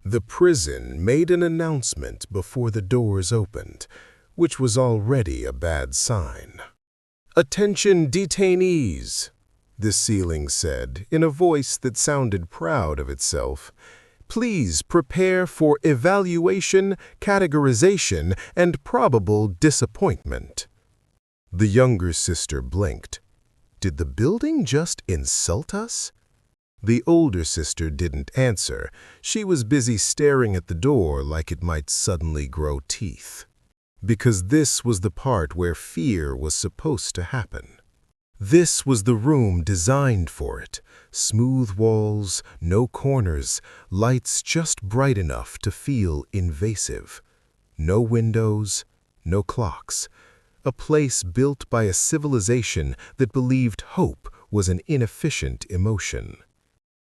The prison made an announcement before the doors opened, which was already a bad sign. "Attention detainees," the ceiling said in a voice that sounded proud of itself. "Please prepare for evaluation, categorization, and probable disappointment." The younger sister blinked. Did the building just insult us? The older sister didn't answer. She was busy staring at the door like it might suddenly grow teeth. Because this was the part where fear was supposed to happen. This was the room designed for it. Smooth walls, no corners, lights just bright enough to feel invasive. No windows, no clocks. A place built by a civilization that believed hope was an inefficient emotion.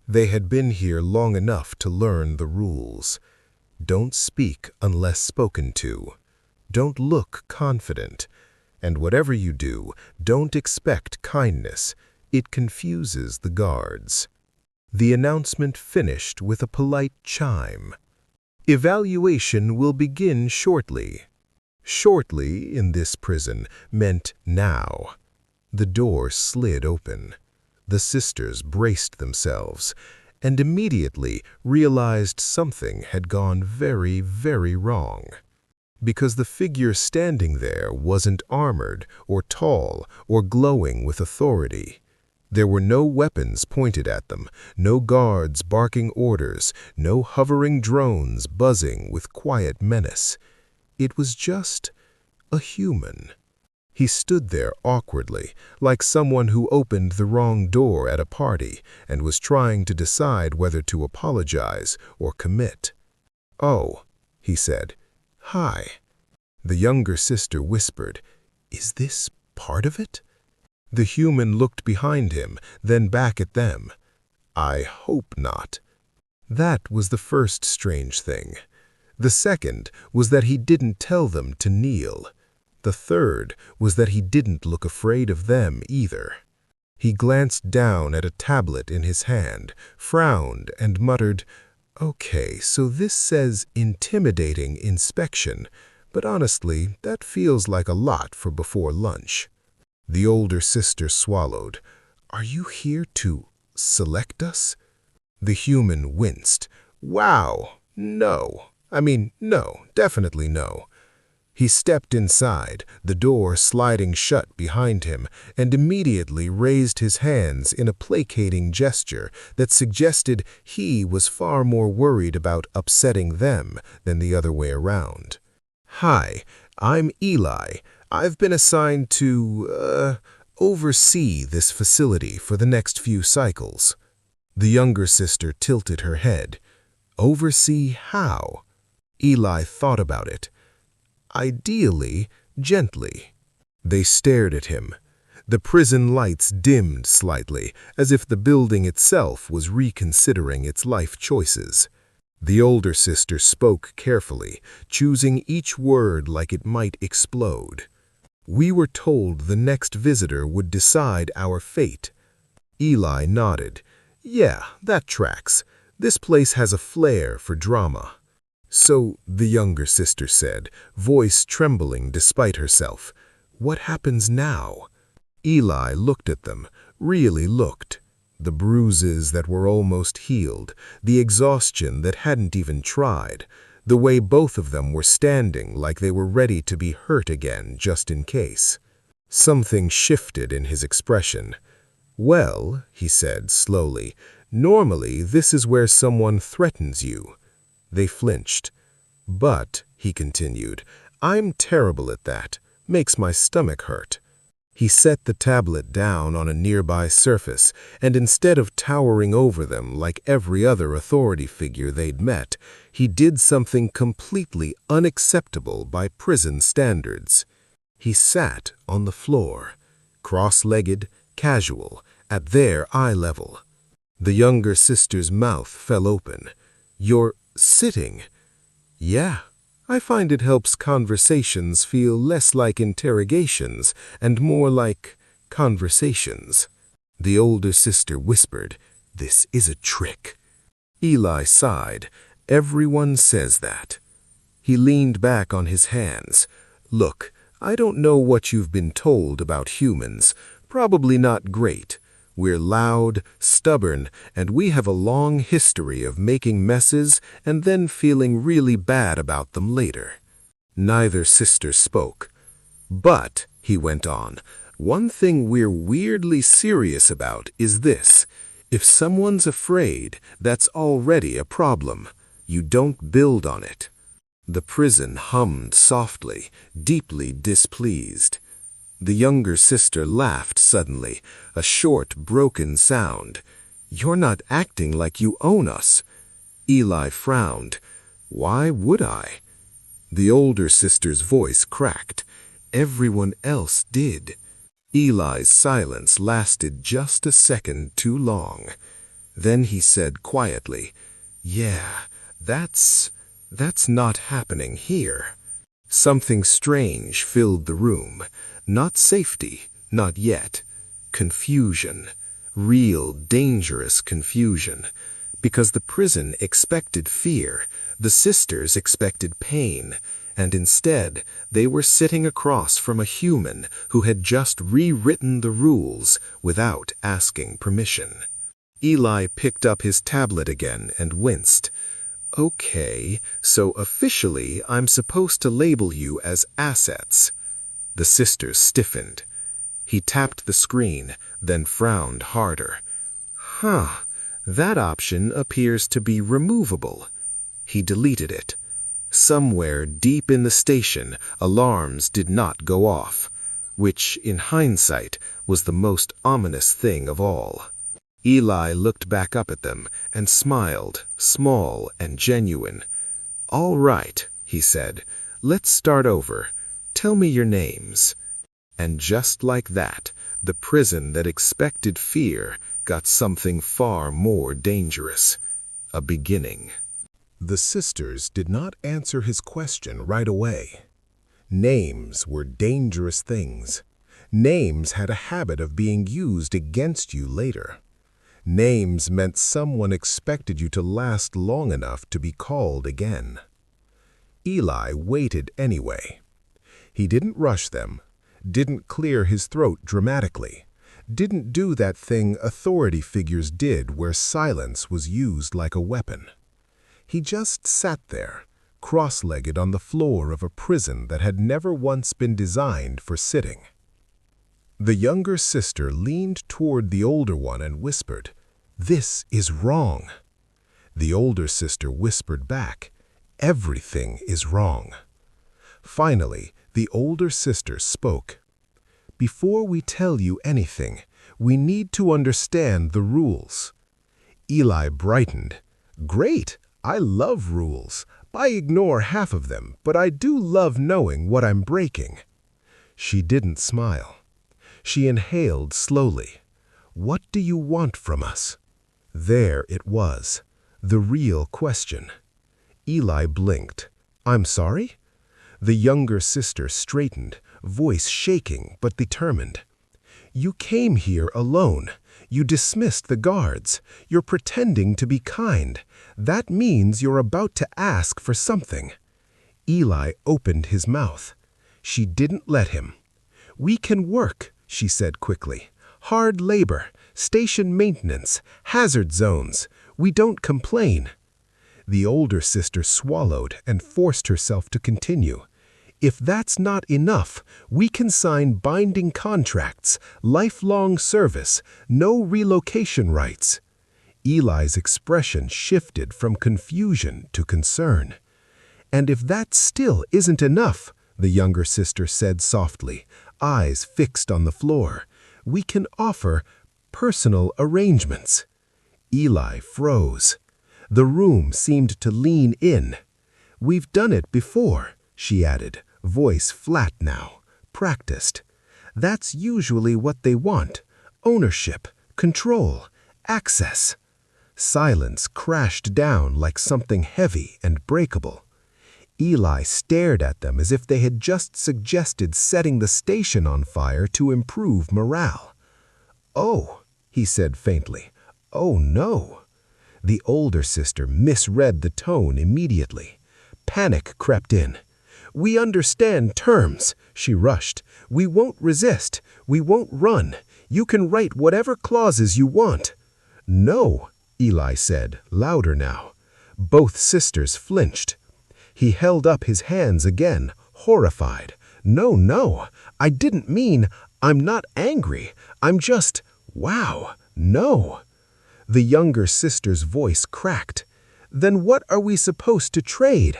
They had been here long enough to learn the rules. Don't speak unless spoken to. Don't look confident. And whatever you do, don't expect kindness. It confuses the guards. The announcement finished with a polite chime. Evaluation will begin shortly. Shortly in this prison meant now. The door slid open. The sisters braced themselves and immediately realized something had gone very, very wrong. Because the figure standing there wasn't armored or tall or glowing with authority. There were no weapons pointed at them, no guards barking orders, no hovering drones buzzing with quiet menace. It was just a human. He stood there awkwardly, like someone who opened the wrong door at a party and was trying to decide whether to apologize or commit. "Oh," he said. "Hi." The younger sister whispered, "Is this part of it?" The human looked behind him, then back at them. "I hope not." That was the first strange thing. The second was that he didn't tell them to kneel. The third was that he didn't look afraid of them either. He glanced down at a tablet in his hand, frowned, and muttered, "Okay, so this says intimidating inspection, but honestly, that feels like a lot for before lunch." The older sister swallowed. "Are you here to select us?" The human winced. "Wow, no. No, definitely no." He stepped inside, the door sliding shut behind him, and immediately raised his hands in a placating gesture that suggested he was far more worried about upsetting them than the other way around. "Hi, I'm Eli. I've been assigned to, oversee this facility for the next few cycles." The younger sister tilted her head. "Oversee how?" Eli thought about it. "Ideally, gently." They stared at him. The prison lights dimmed slightly, as if the building itself was reconsidering its life choices. The older sister spoke carefully, choosing each word like it might explode. "We were told the next visitor would decide our fate." Eli nodded. "Yeah, that tracks. This place has a flair for drama." "So," the younger sister said, voice trembling despite herself, "what happens now?" Eli looked at them, really looked. The bruises that were almost healed, the exhaustion that hadn't even tried, the way both of them were standing like they were ready to be hurt again just in case. Something shifted in his expression. "Well," he said slowly, "normally this is where someone threatens you." They flinched. "But," he continued, "I'm terrible at that. Makes my stomach hurt." He set the tablet down on a nearby surface, and instead of towering over them like every other authority figure they'd met, he did something completely unacceptable by prison standards. He sat on the floor, cross-legged, casual, at their eye level. The younger sister's mouth fell open. "You're sitting?" "Yeah. I find it helps conversations feel less like interrogations and more like conversations." The older sister whispered, "This is a trick." Eli sighed. Everyone says that. He leaned back on his hands. Look, I don't know what you've been told about humans. Probably not great. We're loud, stubborn, and we have a long history of making messes and then feeling really bad about them later. Neither sister spoke. But, he went on, one thing we're weirdly serious about is this. If someone's afraid, that's already a problem. You don't build on it. The prison hummed softly, deeply displeased. The younger sister laughed suddenly, a short, broken sound. You're not acting like you own us. Eli frowned. Why would I? The older sister's voice cracked. Everyone else did. Eli's silence lasted just a second too long. Then he said quietly, Yeah, that's not happening here. Something strange filled the room. Not safety, not yet. Confusion. Real, dangerous confusion. Because the prison expected fear, the sisters expected pain, and instead they were sitting across from a human who had just rewritten the rules without asking permission. Eli picked up his tablet again and winced. Okay, so officially I'm supposed to label you as assets. The sisters stiffened. He tapped the screen, then frowned harder. That option appears to be removable. He deleted it. Somewhere deep in the station, alarms did not go off, which, in hindsight, was the most ominous thing of all. Eli looked back up at them and smiled, small and genuine. All right, he said, let's start over. Tell me your names. And just like that, the prison that expected fear got something far more dangerous. A beginning. The sisters did not answer his question right away. Names were dangerous things. Names had a habit of being used against you later. Names meant someone expected you to last long enough to be called again. Eli waited anyway. He didn't rush them, didn't clear his throat dramatically, didn't do that thing authority figures did where silence was used like a weapon. He just sat there, cross-legged on the floor of a prison that had never once been designed for sitting. The younger sister leaned toward the older one and whispered, "This is wrong." The older sister whispered back, "Everything is wrong." Finally, the older sister spoke. "Before we tell you anything, we need to understand the rules." Eli brightened. "Great! I love rules. I ignore half of them, but I do love knowing what I'm breaking." She didn't smile. She inhaled slowly. "What do you want from us?" There it was, the real question. Eli blinked. "I'm sorry?" The younger sister straightened, voice shaking but determined. "You came here alone. You dismissed the guards. You're pretending to be kind. That means you're about to ask for something." Eli opened his mouth. She didn't let him. "We can work," she said quickly. "Hard labor, station maintenance, hazard zones. We don't complain." The older sister swallowed and forced herself to continue. "If that's not enough, we can sign binding contracts, lifelong service, no relocation rights." Eli's expression shifted from confusion to concern. "And if that still isn't enough," the younger sister said softly, eyes fixed on the floor, "we can offer personal arrangements." Eli froze. The room seemed to lean in. "We've done it before," she added, voice flat now, practiced. "That's usually what they want. Ownership, control, access." Silence crashed down like something heavy and breakable. Eli stared at them as if they had just suggested setting the station on fire to improve morale. "Oh," he said faintly. "Oh no." The older sister misread the tone immediately. Panic crept in. "We understand terms," she rushed. "We won't resist. We won't run. You can write whatever clauses you want." "No," Eli said, louder now. Both sisters flinched. He held up his hands again, horrified. "No, no, I didn't mean, I'm not angry. I'm just, wow, no." The younger sister's voice cracked. "Then what are we supposed to trade?"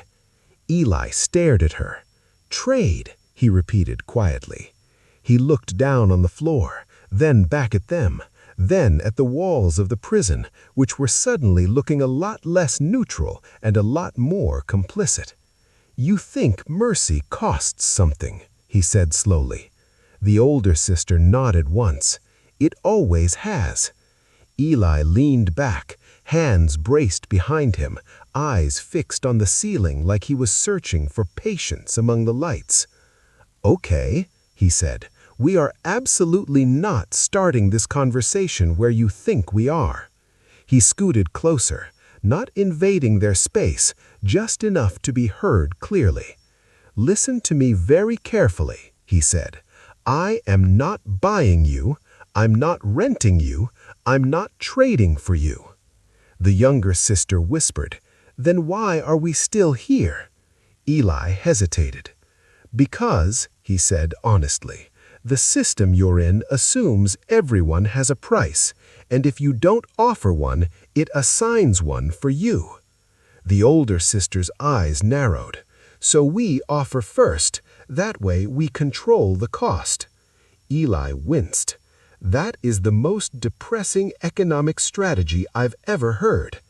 Eli stared at her. "Trade," he repeated quietly. He looked down on the floor, then back at them, then at the walls of the prison, which were suddenly looking a lot less neutral and a lot more complicit. "You think mercy costs something," he said slowly. The older sister nodded once. "It always has." Eli leaned back, hands braced behind him, eyes fixed on the ceiling like he was searching for patience among the lights. "Okay," he said, "we are absolutely not starting this conversation where you think we are." He scooted closer, not invading their space, just enough to be heard clearly. "Listen to me very carefully," he said. "I am not buying you. I'm not renting you. I'm not trading for you." The younger sister whispered, "Then why are we still here?" Eli hesitated. "Because," he said honestly, "the system you're in assumes everyone has a price, and if you don't offer one, it assigns one for you." The older sister's eyes narrowed. "So we offer first. That way we control the cost." Eli winced. "That is the most depressing economic strategy I've ever heard."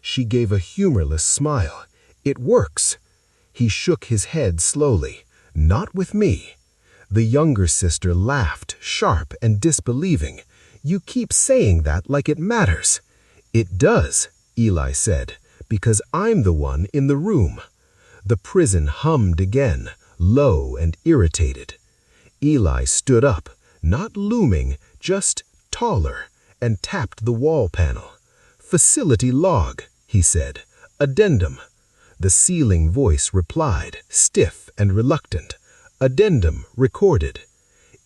She gave a humorless smile. "It works." He shook his head slowly. "Not with me." The younger sister laughed, sharp and disbelieving. "You keep saying that like it matters." "It does," Eli said, "because I'm the one in the room." The prison hummed again, low and irritated. Eli stood up, not looming, just taller, and tapped the wall panel. "Facility log," he said. "Addendum." The ceiling voice replied, stiff and reluctant. "Addendum recorded."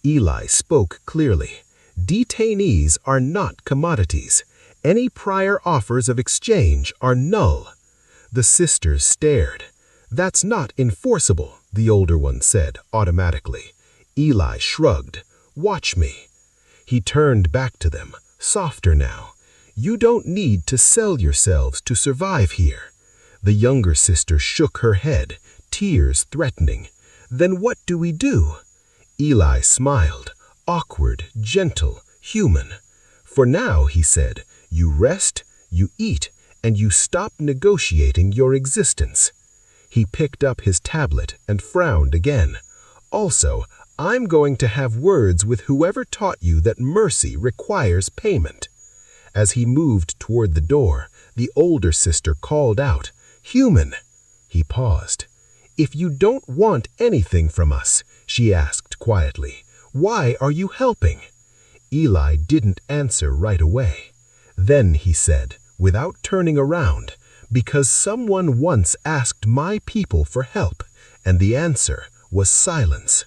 Eli spoke clearly. "Detainees are not commodities. Any prior offers of exchange are null." The sisters stared. "That's not enforceable," the older one said automatically. Eli shrugged. "Watch me." He turned back to them, softer now. "You don't need to sell yourselves to survive here." The younger sister shook her head, tears threatening. "Then what do we do?" Eli smiled, awkward, gentle, human. "For now," he said, "you rest, you eat, and you stop negotiating your existence." He picked up his tablet and frowned again. "Also, I'm going to have words with whoever taught you that mercy requires payment." As he moved toward the door, the older sister called out, "Human!" He paused. "If you don't want anything from us," she asked quietly, "why are you helping?" Eli didn't answer right away. Then he said, without turning around, "Because someone once asked my people for help, and the answer was silence."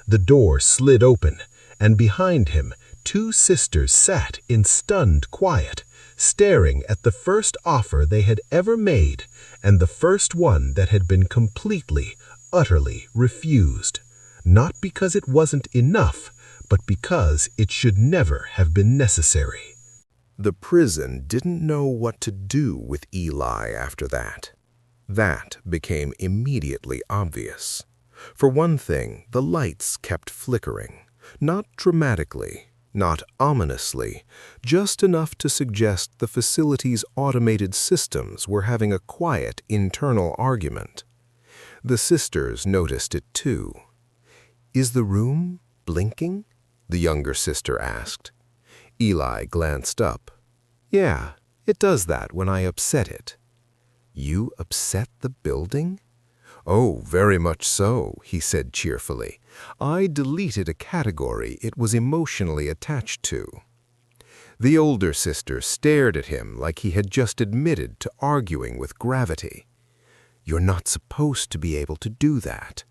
The door slid open, and behind him, two sisters sat in stunned quiet, staring at the first offer they had ever made, and the first one that had been completely, utterly refused. Not because it wasn't enough, but because it should never have been necessary. The prison didn't know what to do with Eli after that. That became immediately obvious. For one thing, the lights kept flickering, not dramatically, not ominously, just enough to suggest the facility's automated systems were having a quiet internal argument. The sisters noticed it too. "Is the room blinking?" the younger sister asked. Eli glanced up. "Yeah, it does that when I upset it." "You upset the building?" "Oh, very much so," he said cheerfully. "I deleted a category it was emotionally attached to." The older sister stared at him like he had just admitted to arguing with gravity. "You're not supposed to be able to do that."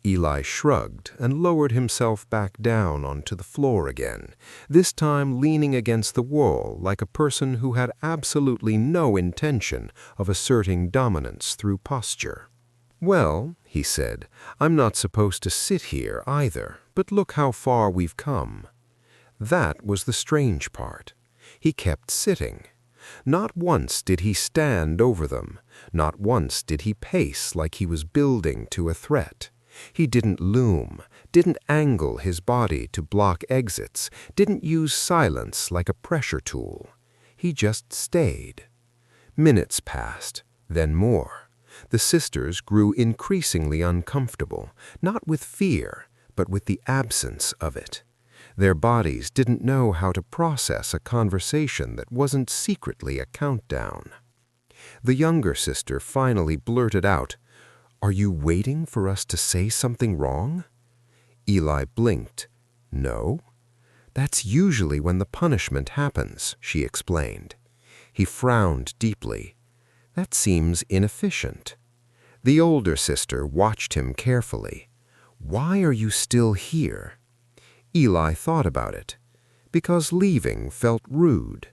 Eli shrugged and lowered himself back down onto the floor again, this time leaning against the wall like a person who had absolutely no intention of asserting dominance through posture. "Well," he said, "I'm not supposed to sit here either, but look how far we've come." That was the strange part. He kept sitting. Not once did he stand over them. Not once did he pace like he was building to a threat. He didn't loom, didn't angle his body to block exits, didn't use silence like a pressure tool. He just stayed. Minutes passed, then more. The sisters grew increasingly uncomfortable, not with fear, but with the absence of it. Their bodies didn't know how to process a conversation that wasn't secretly a countdown. The younger sister finally blurted out, "Are you waiting for us to say something wrong?" Eli blinked. "No." "That's usually when the punishment happens," she explained. He frowned deeply. "That seems inefficient." The older sister watched him carefully. "Why are you still here?" Eli thought about it. Because leaving felt rude.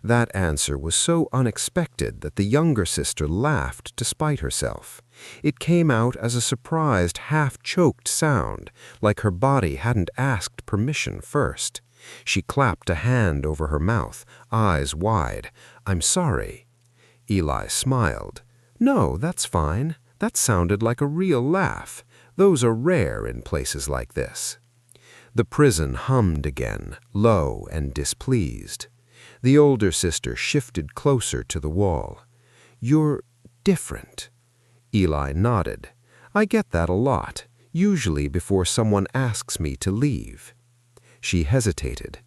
That answer was so unexpected that the younger sister laughed despite herself. It came out as a surprised, half-choked sound, like her body hadn't asked permission first. She clapped a hand over her mouth, eyes wide. "I'm sorry." Eli smiled. "No, that's fine. That sounded like a real laugh. Those are rare in places like this." The prison hummed again, low and displeased. The older sister shifted closer to the wall. "You're different." Eli nodded. "I get that a lot, usually before someone asks me to leave." She hesitated.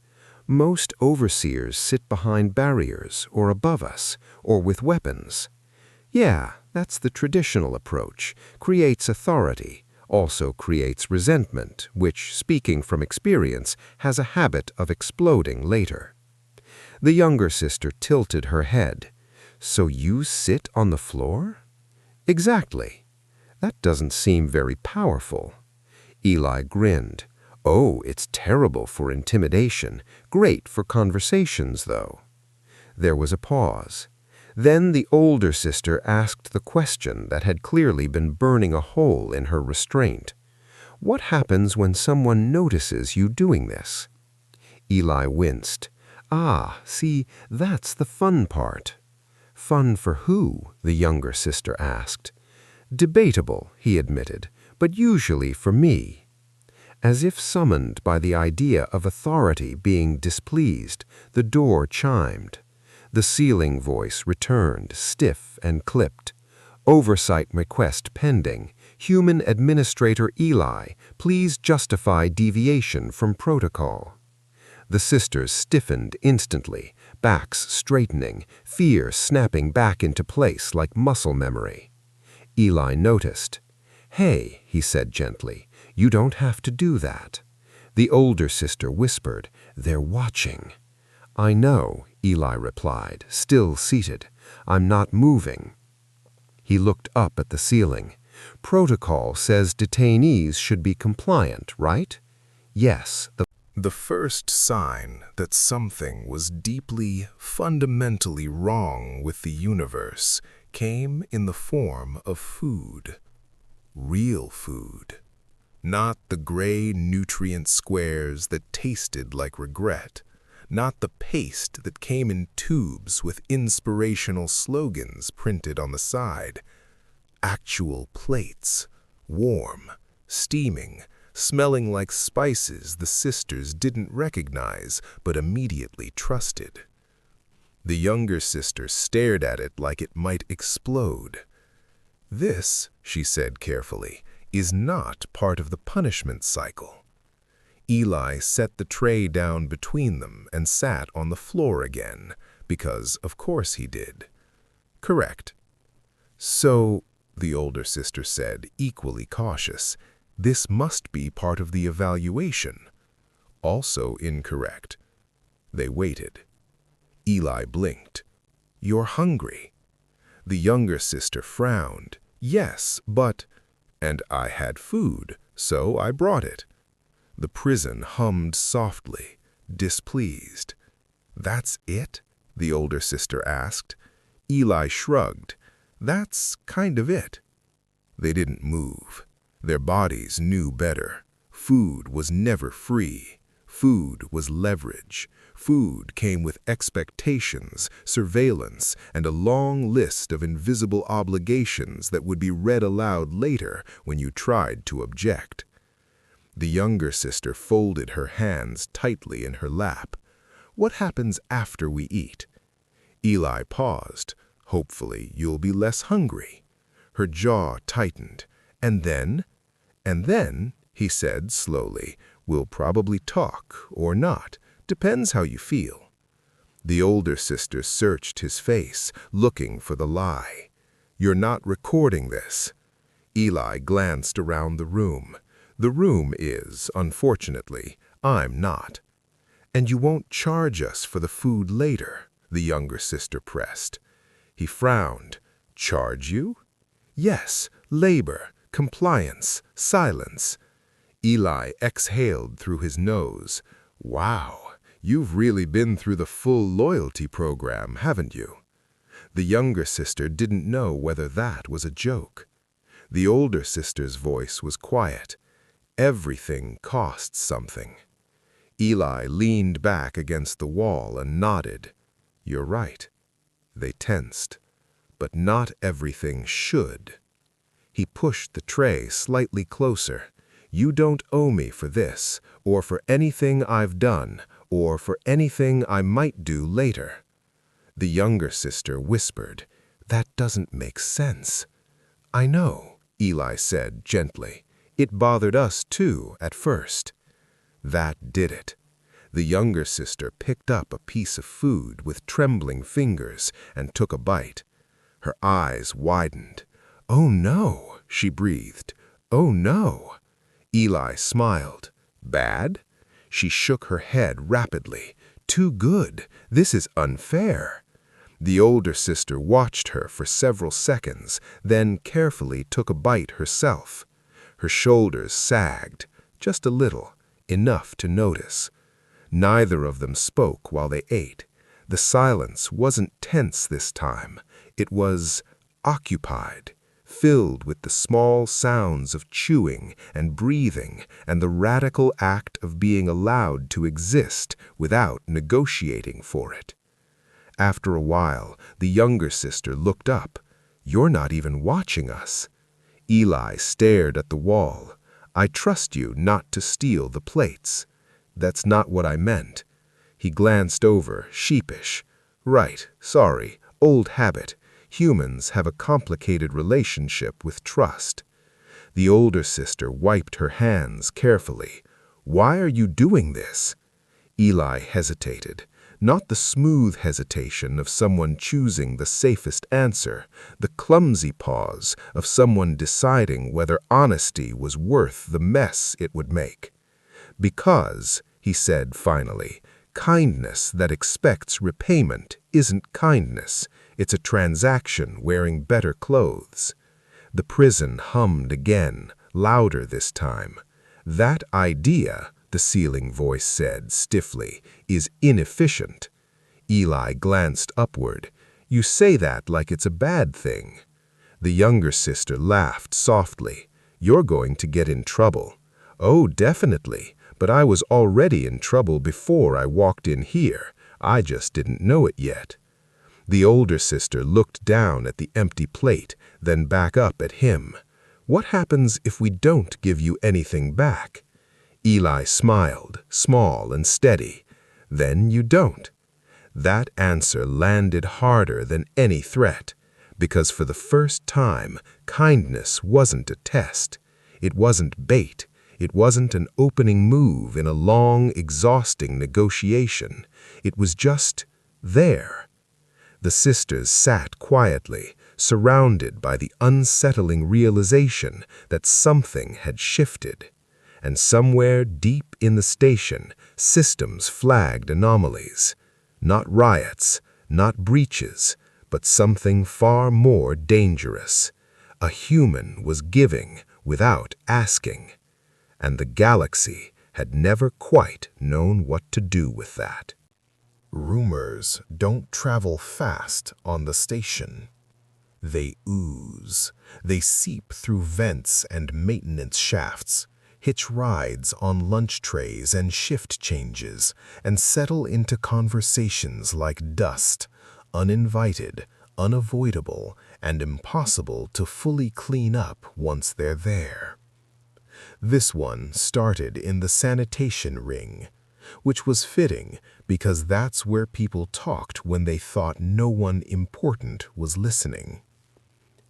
"Most overseers sit behind barriers or above us, or with weapons." "Yeah, that's the traditional approach. Creates authority. Also creates resentment, which, speaking from experience, has a habit of exploding later." The younger sister tilted her head. "So you sit on the floor?" "Exactly." "That doesn't seem very powerful." Eli grinned. "Oh, it's terrible for intimidation. Great for conversations, though." There was a pause. Then the older sister asked the question that had clearly been burning a hole in her restraint. "What happens when someone notices you doing this?" Eli winced. "Ah, see, that's the fun part." "Fun for who?" the younger sister asked. "Debatable," he admitted, "but usually for me." As if summoned by the idea of authority being displeased, the door chimed. The ceiling voice returned, stiff and clipped. "Oversight request pending. Human Administrator Eli, please justify deviation from protocol." The sisters stiffened instantly, backs straightening, fear snapping back into place like muscle memory. Eli noticed. "Hey," he said gently, "you don't have to do that." The older sister whispered, "They're watching." "I know," Eli replied, still seated. "I'm not moving." He looked up at the ceiling. "Protocol says detainees should be compliant, right?" "Yes." The first sign that something was deeply, fundamentally wrong with the universe came in the form of food. Real food. Not the gray nutrient squares that tasted like regret. Not the paste that came in tubes with inspirational slogans printed on the side. Actual plates, warm, steaming, smelling like spices the sisters didn't recognize but immediately trusted. The younger sister stared at it like it might explode. "This," she said carefully, "is not part of the punishment cycle." Eli set the tray down between them and sat on the floor again, because of course he did. "Correct." "So," the older sister said, equally cautious, "this must be part of the evaluation." "Also incorrect." They waited. Eli blinked. "You're hungry." The younger sister frowned. "Yes, but—" "And I had food, so I brought it." The prison hummed softly, displeased. "That's it?" the older sister asked. Eli shrugged. "That's kind of it." They didn't move. Their bodies knew better. Food was never free. Food was leverage. Food came with expectations, surveillance, and a long list of invisible obligations that would be read aloud later when you tried to object. The younger sister folded her hands tightly in her lap. "What happens after we eat?" Eli paused. "Hopefully, you'll be less hungry." Her jaw tightened. "And then?" "And then," he said slowly, "we'll probably talk, or not. Depends how you feel." The older sister searched his face, looking for the lie. "You're not recording this." Eli glanced around the room. "The room is, unfortunately. I'm not." "And you won't charge us for the food later?" the younger sister pressed. He frowned. "Charge you?" "Yes, labor, compliance, silence." Eli exhaled through his nose. "Wow, you've really been through the full loyalty program, haven't you?" The younger sister didn't know whether that was a joke. The older sister's voice was quiet. "Everything costs something." Eli leaned back against the wall and nodded. "You're right." They tensed. "But not everything should." He pushed the tray slightly closer. "You don't owe me for this, or for anything I've done, or for anything I might do later." The younger sister whispered, "That doesn't make sense." "I know," Eli said gently. "It bothered us too at first." That did it. The younger sister picked up a piece of food with trembling fingers and took a bite. Her eyes widened. "Oh no," she breathed. "Oh no." Eli smiled. "Bad?" She shook her head rapidly. "Too good. This is unfair." The older sister watched her for several seconds, then carefully took a bite herself. Her shoulders sagged, just a little, enough to notice. Neither of them spoke while they ate. The silence wasn't tense this time. It was occupied, filled with the small sounds of chewing and breathing and the radical act of being allowed to exist without negotiating for it. After a while, the younger sister looked up. "You're not even watching us." Eli stared at the wall. "I trust you not to steal the plates." "That's not what I meant." He glanced over, sheepish. "Right, sorry, old habit. Humans have a complicated relationship with trust." The older sister wiped her hands carefully. "Why are you doing this?" Eli hesitated. Not the smooth hesitation of someone choosing the safest answer, the clumsy pause of someone deciding whether honesty was worth the mess it would make. "Because," he said finally, "kindness that expects repayment isn't kindness. It's a transaction wearing better clothes." The prison hummed again, louder this time. "That idea," the ceiling voice said stiffly, "is inefficient." Eli glanced upward. "You say that like it's a bad thing." The younger sister laughed softly. "You're going to get in trouble." "Oh, definitely. But I was already in trouble before I walked in here. I just didn't know it yet." The older sister looked down at the empty plate, then back up at him. "What happens if we don't give you anything back?" Eli smiled, small and steady. "Then you don't." That answer landed harder than any threat, because for the first time, kindness wasn't a test. It wasn't bait. It wasn't an opening move in a long, exhausting negotiation. It was just there. The sisters sat quietly, surrounded by the unsettling realization that something had shifted. and somewhere deep in the station, systems flagged anomalies. Not riots, not breaches, but something far more dangerous. A human was giving without asking, and the galaxy had never quite known what to do with that. Rumors don't travel fast on the station. They ooze. They seep through vents and maintenance shafts, hitch rides on lunch trays and shift changes, and settle into conversations like dust, uninvited, unavoidable, and impossible to fully clean up once they're there. This one started in the sanitation ring, which was fitting because that's where people talked when they thought no one important was listening.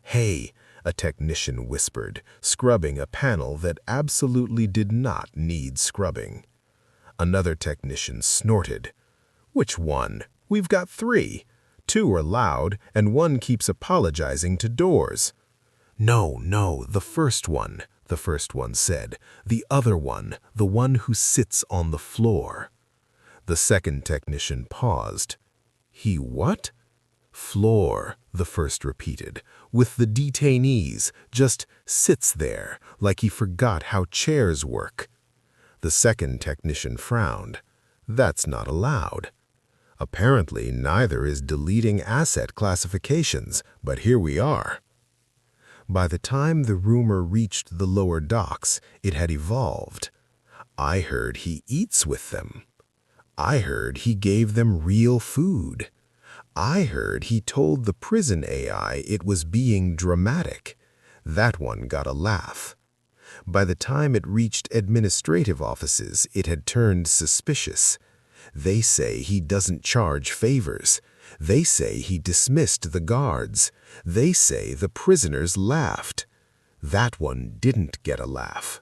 "Hey," a technician whispered, scrubbing a panel that absolutely did not need scrubbing. Another technician snorted. "Which one? We've got 3. 2 are loud, and 1 keeps apologizing to doors." No, the first one said. "The other one, the one who sits on the floor." The second technician paused. "He what?" "Floor," the first repeated, "with the detainees, just sits there, like he forgot how chairs work." The second technician frowned. "That's not allowed." Apparently, neither is deleting asset classifications, but here we are. By the time the rumor reached the lower docks, it had evolved. "I heard he eats with them. I heard he gave them real food. I heard he told the prison AI it was being dramatic." That one got a laugh. By the time it reached administrative offices, it had turned suspicious. "They say he doesn't charge favors. They say he dismissed the guards. They say the prisoners laughed." That one didn't get a laugh.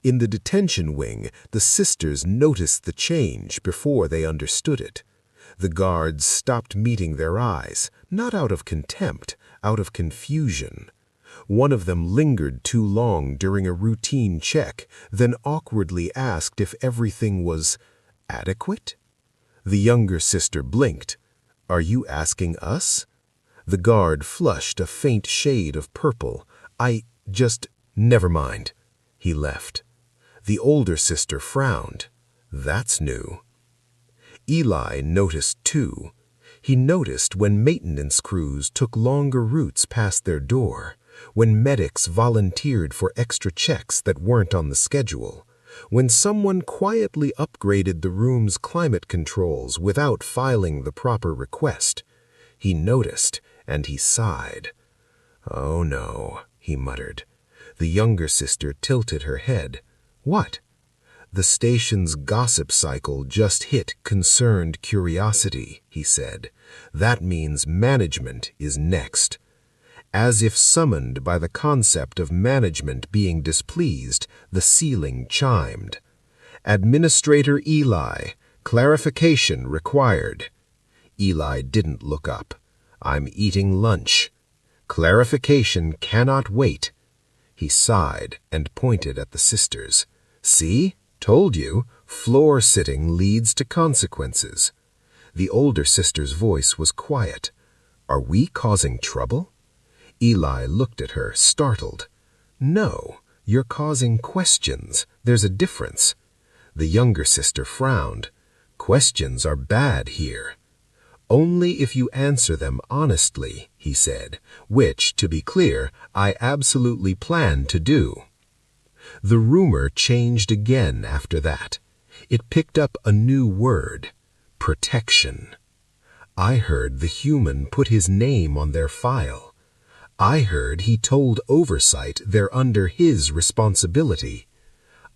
In the detention wing, the sisters noticed the change before they understood it. The guards stopped meeting their eyes, not out of contempt, out of confusion. One of them lingered too long during a routine check, then awkwardly asked if everything was adequate. The younger sister blinked. "Are you asking us?" The guard flushed a faint shade of purple. Never mind." He left. The older sister frowned. "That's new." Eli noticed too. He noticed when maintenance crews took longer routes past their door, when medics volunteered for extra checks that weren't on the schedule, when someone quietly upgraded the room's climate controls without filing the proper request. He noticed, and he sighed. "Oh no," he muttered. The younger sister tilted her head. "What?" "The station's gossip cycle just hit concerned curiosity," he said. "That means management is next." As if summoned by the concept of management being displeased, the ceiling chimed. "Administrator Eli, clarification required." Eli didn't look up. "I'm eating lunch." "Clarification cannot wait." He sighed and pointed at the sisters. "See? Told you, floor sitting leads to consequences." The older sister's voice was quiet. "Are we causing trouble?" Eli looked at her, startled. "No, you're causing questions. There's a difference." The younger sister frowned. "Questions are bad here." "Only if you answer them honestly," he said, "which, to be clear, I absolutely plan to do." The rumor changed again after that. It picked up a new word: protection. I heard the human put his name on their file. I heard he told oversight they're under his responsibility.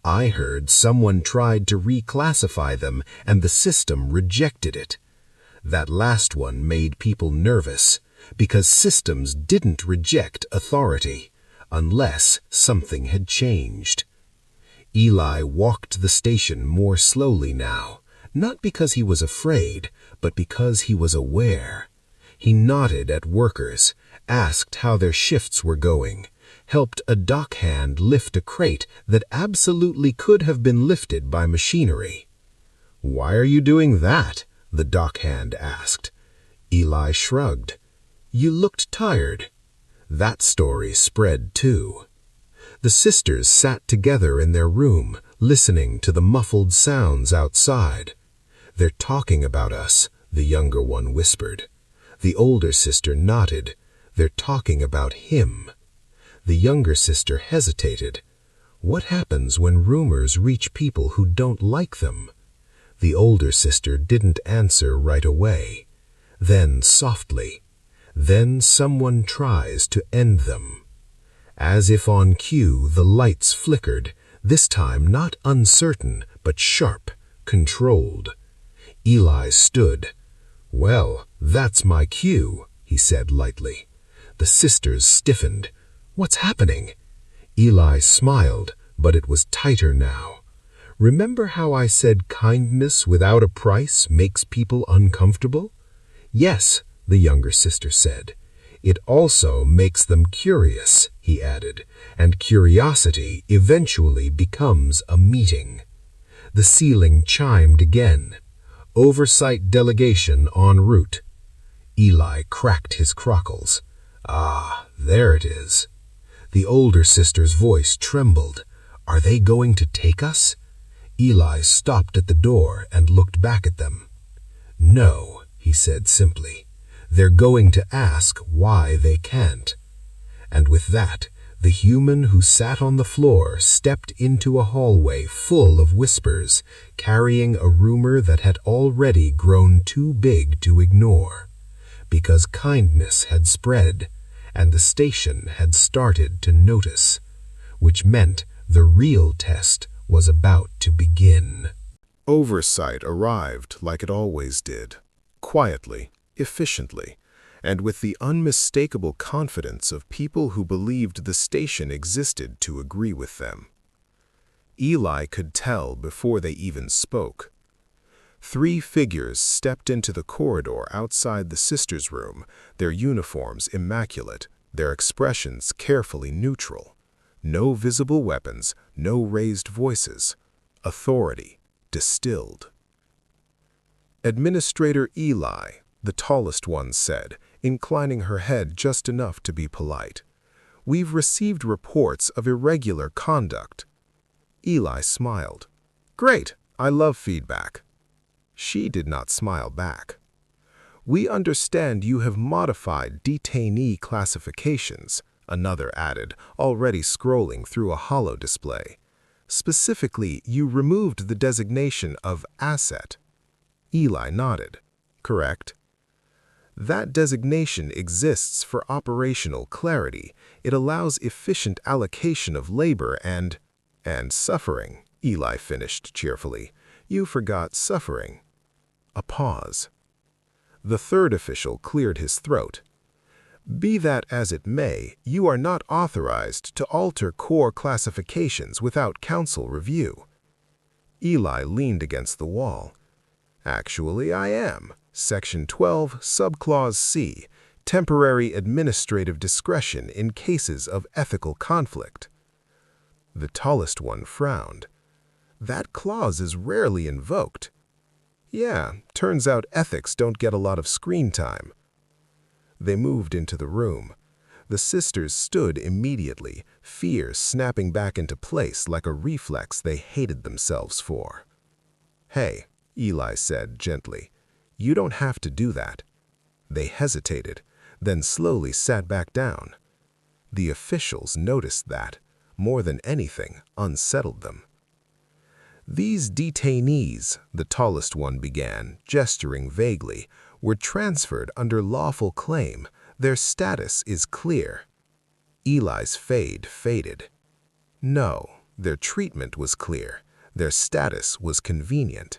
I heard someone tried to reclassify them and the system rejected it. That last one made people nervous, because systems didn't reject authority, unless something had changed. Eli walked the station more slowly now, not because he was afraid, but because he was aware. He nodded at workers, asked how their shifts were going, helped a dockhand lift a crate that absolutely could have been lifted by machinery. "Why are you doing that?" the dockhand asked. Eli shrugged. "You looked tired." That story spread too. The sisters sat together in their room, listening to the muffled sounds outside. "They're talking about us," the younger one whispered. The older sister nodded. "They're talking about him." The younger sister hesitated. What happens when rumors reach people who don't like them? The older sister didn't answer right away. Then softly, "Then someone tries to end them." As if on cue, the lights flickered, this time not uncertain, but sharp, controlled. Eli stood. "Well, that's my cue," he said lightly. The sisters stiffened. "What's happening?" Eli smiled, but it was tighter now. "Remember how I said kindness without a price makes people uncomfortable?" "Yes," the younger sister said. "It also makes them curious," he added, "and curiosity eventually becomes a meeting." The ceiling chimed again. "Oversight delegation en route." Eli cracked his crockles. "Ah, there it is." The older sister's voice trembled. "Are they going to take us?" Eli stopped at the door and looked back at them. "No," he said simply. "They're going to ask why they can't." And with that, the human who sat on the floor stepped into a hallway full of whispers, carrying a rumor that had already grown too big to ignore. Because kindness had spread, and the station had started to notice, which meant the real test was about to begin. Oversight arrived like it always did, quietly, efficiently, and with the unmistakable confidence of people who believed the station existed to agree with them. Eli could tell before they even spoke. 3 figures stepped into the corridor outside the sisters' room, their uniforms immaculate, their expressions carefully neutral. No visible weapons, no raised voices. Authority, distilled. "Administrator Eli," the tallest one said, inclining her head just enough to be polite. "We've received reports of irregular conduct." Eli smiled. "Great, I love feedback." She did not smile back. "We understand you have modified detainee classifications," another added, already scrolling through a holo display. "Specifically, you removed the designation of asset." Eli nodded. "Correct." "That designation exists for operational clarity. It allows efficient allocation of labor and suffering," Eli finished cheerfully. "You forgot suffering." A pause. The third official cleared his throat. "Be that as it may, you are not authorized to alter core classifications without council review." Eli leaned against the wall. "Actually, I am. Section 12, Subclause C, temporary administrative discretion in cases of ethical conflict." The tallest one frowned. "That clause is rarely invoked." "Yeah, turns out ethics don't get a lot of screen time." They moved into the room. The sisters stood immediately, fear snapping back into place like a reflex they hated themselves for. "Hey," Eli said gently, "you don't have to do that." They hesitated, then slowly sat back down. The officials noticed that, more than anything, unsettled them. "These detainees," the tallest one began, gesturing vaguely, "were transferred under lawful claim. Their status is clear." Eli's faded. "No, their treatment was clear. Their status was convenient."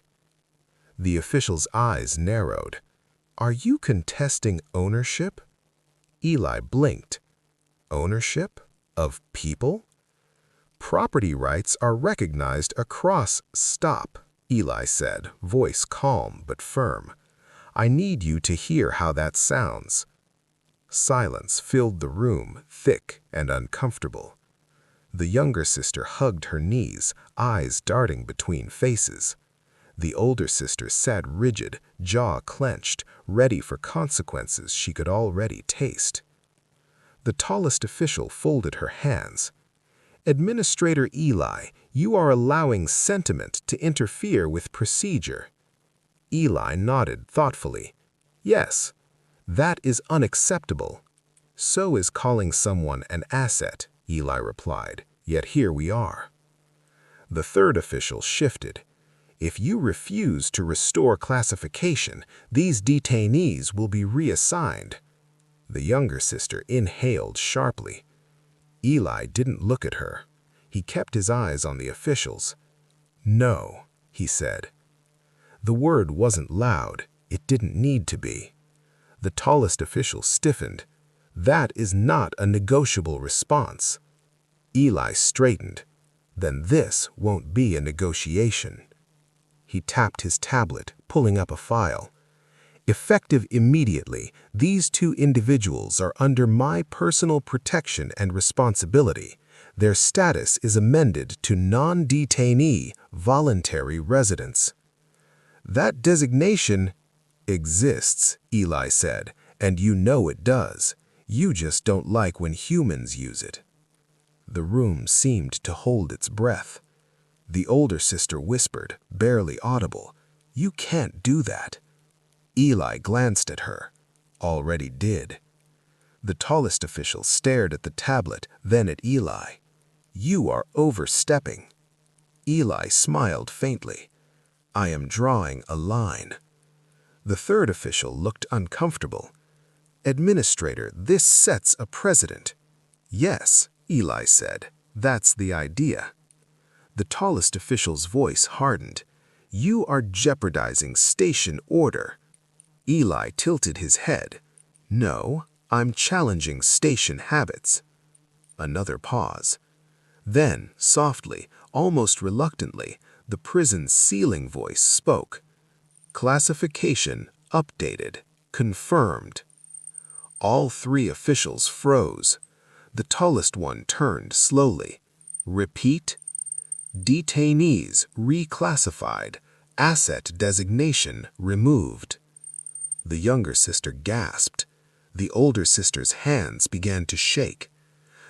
The official's eyes narrowed. "Are you contesting ownership?" Eli blinked. "Ownership? Of people?" "Property rights are recognized across." "Stop," Eli said, voice calm but firm. "I need you to hear how that sounds." Silence filled the room, thick and uncomfortable. The younger sister hugged her knees, eyes darting between faces. The older sister sat rigid, jaw clenched, ready for consequences she could already taste. The tallest official folded her hands. "Administrator Eli, you are allowing sentiment to interfere with procedure." Eli nodded thoughtfully. "Yes, that is unacceptable." "So is calling someone an asset," Eli replied, "yet here we are." The third official shifted. "If you refuse to restore classification, these detainees will be reassigned." The younger sister inhaled sharply. Eli didn't look at her. He kept his eyes on the officials. "No," he said. The word wasn't loud. It didn't need to be. The tallest official stiffened. "That is not a negotiable response." Eli straightened. "Then this won't be a negotiation." He tapped his tablet, pulling up a file. "Effective immediately, these two individuals are under my personal protection and responsibility. Their status is amended to non-detainee voluntary residence." "That designation exists," Eli said, "and you know it does. You just don't like when humans use it." The room seemed to hold its breath. The older sister whispered, barely audible, "You can't do that." Eli glanced at her. Already did. The tallest official stared at the tablet, then at Eli. "You are overstepping." Eli smiled faintly. "I am drawing a line." The third official looked uncomfortable. "Administrator, this sets a precedent." "Yes," Eli said, "that's the idea." The tallest official's voice hardened. "You are jeopardizing station order." Eli tilted his head. "No, I'm challenging station habits." Another pause. Then, softly, almost reluctantly, the prison's ceiling voice spoke. "Classification updated. Confirmed." All three officials froze. The tallest one turned slowly. "Repeat. Detainees reclassified. Asset designation removed." The younger sister gasped. The older sister's hands began to shake.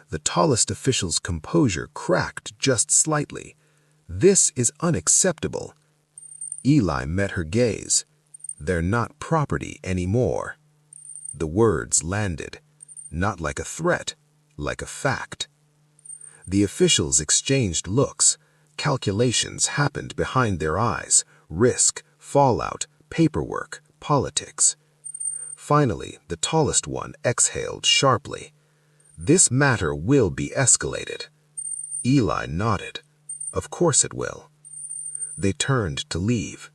The tallest official's composure cracked just slightly. "This is unacceptable." Eli met her gaze. "They're not property anymore." The words landed, not like a threat, like a fact. The officials exchanged looks. Calculations happened behind their eyes. Risk, fallout, paperwork, politics. Finally, the tallest one exhaled sharply. "This matter will be escalated." Eli nodded. "Of course it will." They turned to leave.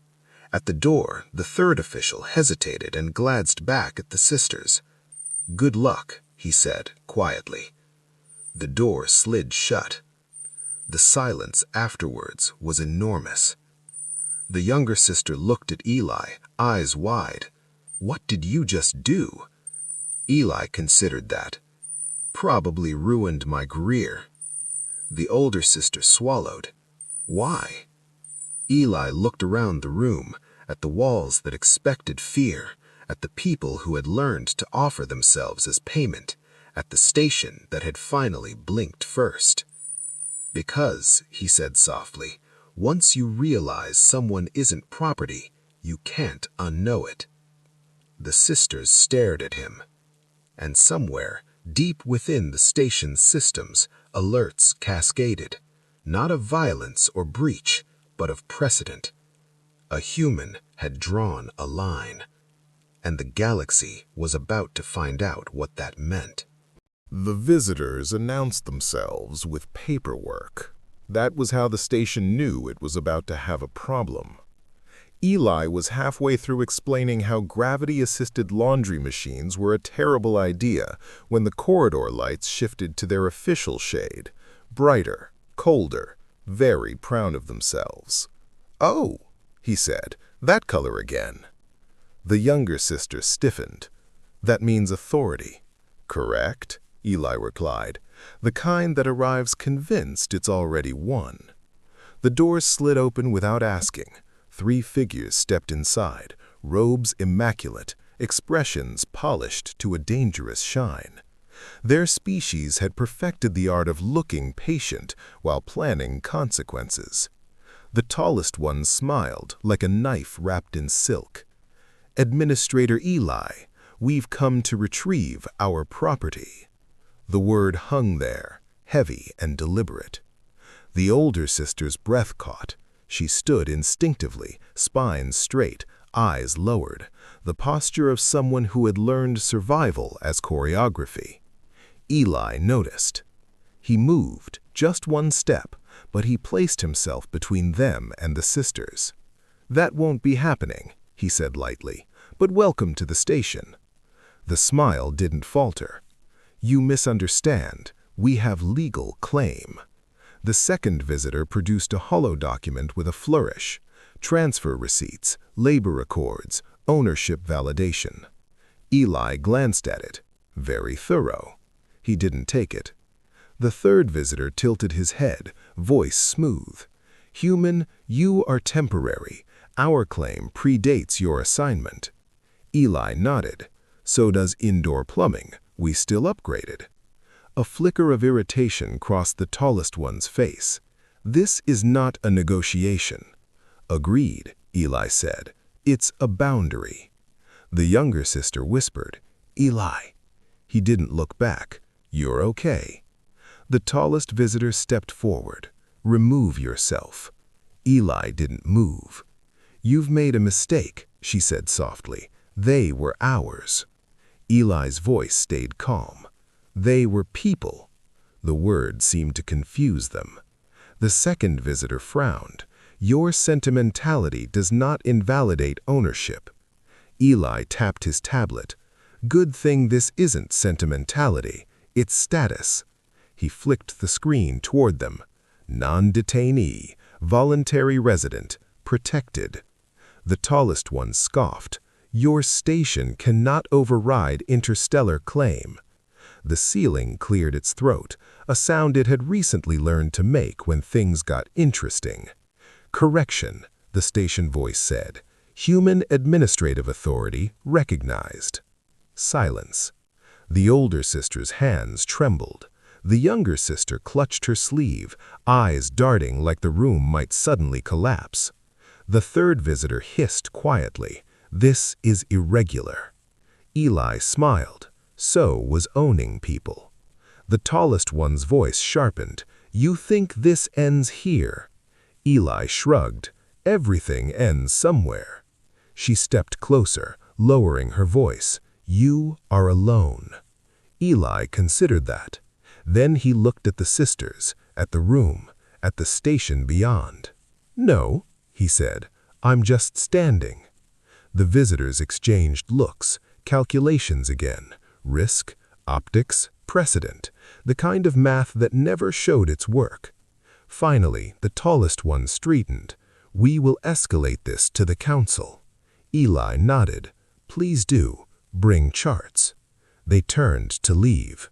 At the door, the third official hesitated and glanced back at the sisters. "Good luck," he said quietly. The door slid shut. The silence afterwards was enormous. The younger sister looked at Eli, eyes wide. "What did you just do?" Eli considered that. "Probably ruined my career." The older sister swallowed. "Why?" Eli looked around the room, at the walls that expected fear, at the people who had learned to offer themselves as payment, at the station that had finally blinked first. "Because," he said softly, "once you realize someone isn't property, you can't unknow it." The sisters stared at him. And somewhere, deep within the station's systems, alerts cascaded, not of violence or breach, but of precedent. A human had drawn a line, and the galaxy was about to find out what that meant. The visitors announced themselves with paperwork. That was how the station knew it was about to have a problem. Eli was halfway through explaining how gravity-assisted laundry machines were a terrible idea when the corridor lights shifted to their official shade, brighter, colder, very proud of themselves. "Oh," he said, "that color again." The younger sister stiffened. "That means authority." Correct, Eli replied. The kind that arrives convinced it's already won. The doors slid open without asking. 3 figures stepped inside, robes immaculate, expressions polished to a dangerous shine. Their species had perfected the art of looking patient while planning consequences. The tallest one smiled like a knife wrapped in silk. "Administrator Eli, we've come to retrieve our property." The word hung there, heavy and deliberate. The older sister's breath caught. She stood instinctively, spine straight, eyes lowered, the posture of someone who had learned survival as choreography. Eli noticed. He moved, just 1 step, but he placed himself between them and the sisters. "That won't be happening," he said lightly, "but welcome to the station." The smile didn't falter. "You misunderstand. We have legal claim." The second visitor produced a hollow document with a flourish. Transfer receipts, labor records, ownership validation. Eli glanced at it. Very thorough. He didn't take it. The third visitor tilted his head, voice smooth. "Human, you are temporary. Our claim predates your assignment." Eli nodded. "So does indoor plumbing. We still upgraded." A flicker of irritation crossed the tallest one's face. "This is not a negotiation." "Agreed," Eli said. "It's a boundary." The younger sister whispered, "Eli." He didn't look back. "You're okay." The tallest visitor stepped forward. "Remove yourself." Eli didn't move. "You've made a mistake," she said softly. "They were ours." Eli's voice stayed calm. "They were people." The word seemed to confuse them. The second visitor frowned. "Your sentimentality does not invalidate ownership." Eli tapped his tablet. "Good thing this isn't sentimentality. It's status." He flicked the screen toward them. "Non-detainee, voluntary resident, protected." The tallest one scoffed. "Your station cannot override interstellar claim." The ceiling cleared its throat, a sound it had recently learned to make when things got interesting. "Correction," the station voice said. "Human administrative authority recognized." Silence. The older sister's hands trembled. The younger sister clutched her sleeve, eyes darting like the room might suddenly collapse. The third visitor hissed quietly, "This is irregular." Eli smiled. So was owning people. The tallest one's voice sharpened. "You think this ends here?" Eli shrugged. "Everything ends somewhere." She stepped closer, lowering her voice. "You are alone." Eli considered that. Then he looked at the sisters, at the room, at the station beyond. "No," he said, "I'm just standing." The visitors exchanged looks, calculations again. Risk, optics, precedent, the kind of math that never showed its work. Finally, the tallest one straightened. "We will escalate this to the council." Eli nodded. "Please do. Bring charts." They turned to leave.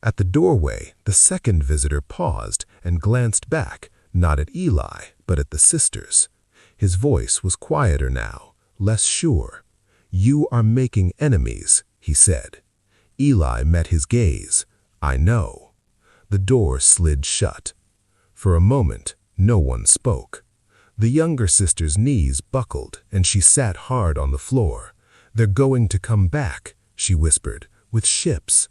At the doorway, the second visitor paused and glanced back, not at Eli, but at the sisters. His voice was quieter now, less sure. "You are making enemies," he said. Eli met his gaze. "I know." The door slid shut. For a moment, no one spoke. The younger sister's knees buckled, and she sat hard on the floor. "They're going to come back," she whispered, "with ships."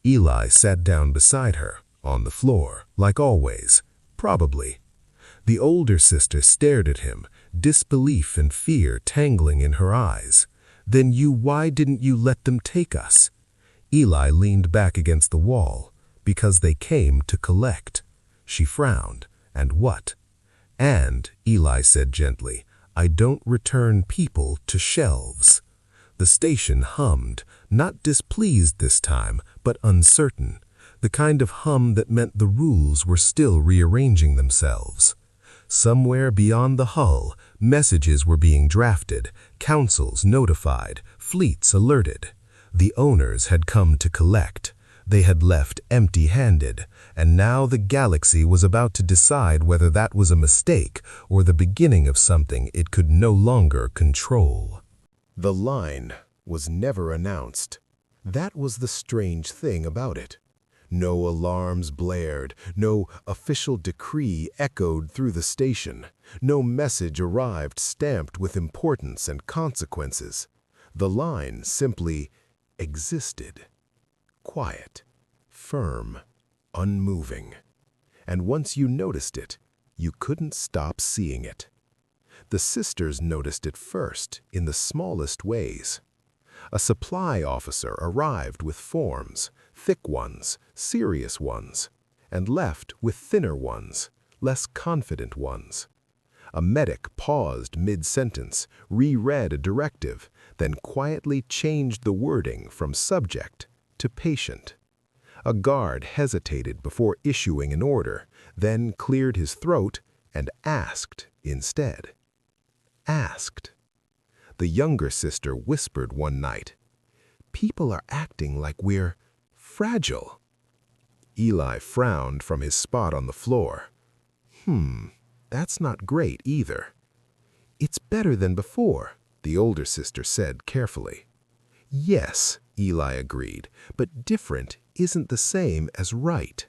Eli sat down beside her, on the floor, like always. "Probably." The older sister stared at him, disbelief and fear tangling in her eyes. "Then why didn't you let them take us?" Eli leaned back against the wall. "Because they came to collect." She frowned. "And what?" "And," Eli said gently, "I don't return people to shelves." The station hummed, not displeased this time, but uncertain, the kind of hum that meant the rules were still rearranging themselves. Somewhere beyond the hull, messages were being drafted, councils notified, fleets alerted. The owners had come to collect. They had left empty-handed, and now the galaxy was about to decide whether that was a mistake or the beginning of something it could no longer control. The line was never announced. That was the strange thing about it. No alarms blared, no official decree echoed through the station, no message arrived stamped with importance and consequences. The line simply existed. Quiet, firm, unmoving. And once you noticed it, you couldn't stop seeing it. The sisters noticed it first in the smallest ways. A supply officer arrived with forms, thick ones, serious ones, and left with thinner ones, less confident ones. A medic paused mid-sentence, reread a directive, then quietly changed the wording from subject to patient. A guard hesitated before issuing an order, then cleared his throat and asked instead. Asked. The younger sister whispered one night, "People are acting like we're fragile." Eli frowned from his spot on the floor. That's not great either. "It's better than before," the older sister said carefully. "Yes," Eli agreed, "but different isn't the same as right."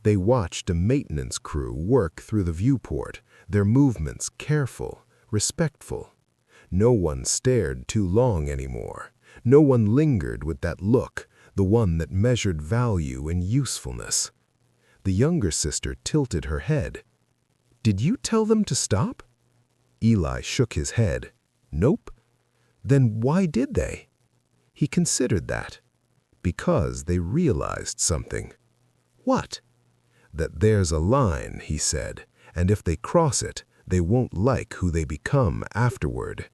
They watched a maintenance crew work through the viewport, their movements careful, respectful. No one stared too long anymore. No one lingered with that look, the one that measured value and usefulness. The younger sister tilted her head. "Did you tell them to stop?" Eli shook his head. "Nope." "Then why did they?" He considered that. Because they realized something. "What?" "That there's a line," he said, "and if they cross it, they won't like who they become afterward."